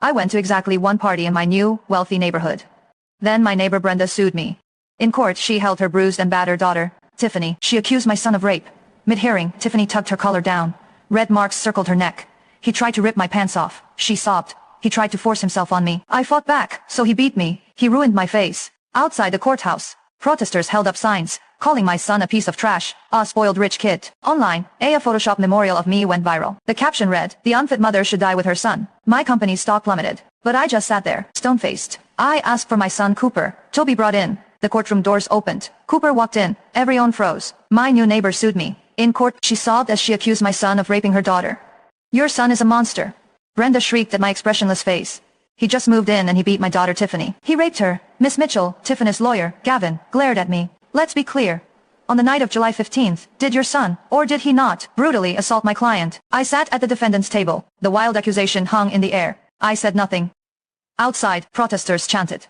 I went to exactly one party in my new, wealthy neighborhood. Then my neighbor Brenda sued me. In court, she held her bruised and battered daughter, Tiffany. She accused my son of rape. Mid-hearing, Tiffany tugged her collar down. Red marks circled her neck. He tried to rip my pants off. She sobbed. He tried to force himself on me. I fought back, so he beat me. He ruined my face. Outside the courthouse, protesters held up signs, calling my son a piece of trash, a spoiled rich kid. Online, a Photoshop memorial of me went viral. The caption read, "The unfit mother should die with her son." My company's stock plummeted. But I just sat there, stone-faced. I asked for my son Cooper. Toby brought in. The courtroom doors opened. Cooper walked in. Everyone froze. My new neighbor sued me. In court, she sobbed as she accused my son of raping her daughter. "Your son is a monster." Brenda shrieked at my expressionless face. "He just moved in and he beat my daughter Tiffany. He raped her." Miss Mitchell, Tiffany's lawyer, Gavin, glared at me. "Let's be clear. On the night of July 15th, did your son, or did he not, brutally assault my client?" I sat at the defendant's table. The wild accusation hung in the air. I said nothing. Outside, protesters chanted,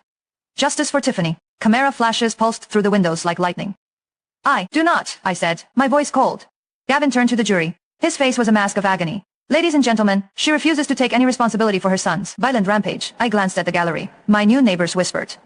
"Justice for Tiffany." Camera flashes pulsed through the windows like lightning. "I do not," I said, my voice cold. Gavin turned to the jury. His face was a mask of agony. "Ladies and gentlemen, she refuses to take any responsibility for her son's violent rampage." I glanced at the gallery. My new neighbors whispered.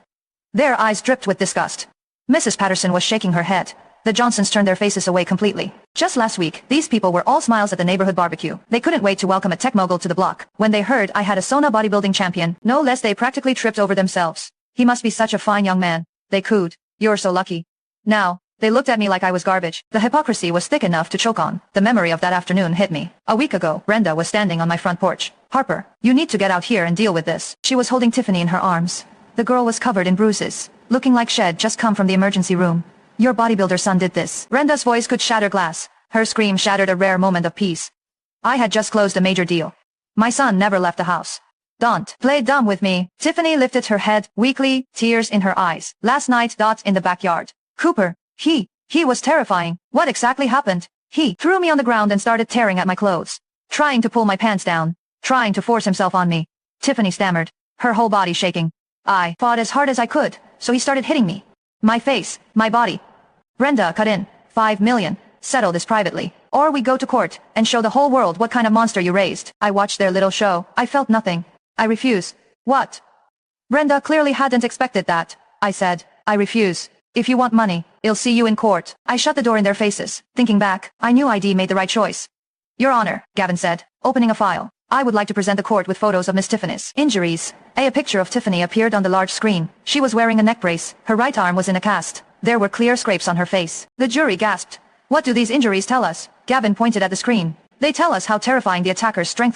Their eyes dripped with disgust. Mrs. Patterson was shaking her head. The Johnsons turned their faces away completely. Just last week, these people were all smiles at the neighborhood barbecue. They couldn't wait to welcome a tech mogul to the block. When they heard I had a Sona bodybuilding champion, no less, they practically tripped over themselves. "He must be such a fine young man," they cooed. "You're so lucky." Now, they looked at me like I was garbage. The hypocrisy was thick enough to choke on. The memory of that afternoon hit me. A week ago, Brenda was standing on my front porch. "Harper, you need to get out here and deal with this." She was holding Tiffany in her arms. The girl was covered in bruises, looking like she'd just come from the emergency room. "Your bodybuilder son did this." Brenda's voice could shatter glass. Her scream shattered a rare moment of peace. I had just closed a major deal. My son never left the house. "Don't play dumb with me." Tiffany lifted her head weakly, tears in her eyes. "Last night, in the backyard. Cooper, he was terrifying. What exactly happened?" "He threw me on the ground and started tearing at my clothes. Trying to pull my pants down. Trying to force himself on me." Tiffany stammered, her whole body shaking. "I fought as hard as I could, so he started hitting me. My face, my body." Brenda cut in. "5 million. Settle this privately. Or we go to court and show the whole world what kind of monster you raised." I watched their little show. I felt nothing. "I refuse." "What?" Brenda clearly hadn't expected that. I said, "I refuse. If you want money, I'll see you in court." I shut the door in their faces. Thinking back, I knew ID made the right choice. "Your Honor," Gavin said, opening a file. "I would like to present the court with photos of Miss Tiffany's injuries." A picture of Tiffany appeared on the large screen. She was wearing a neck brace. Her right arm was in a cast. There were clear scrapes on her face. The jury gasped. "What do these injuries tell us?" Gavin pointed at the screen. "They tell us how terrifying the attacker's strength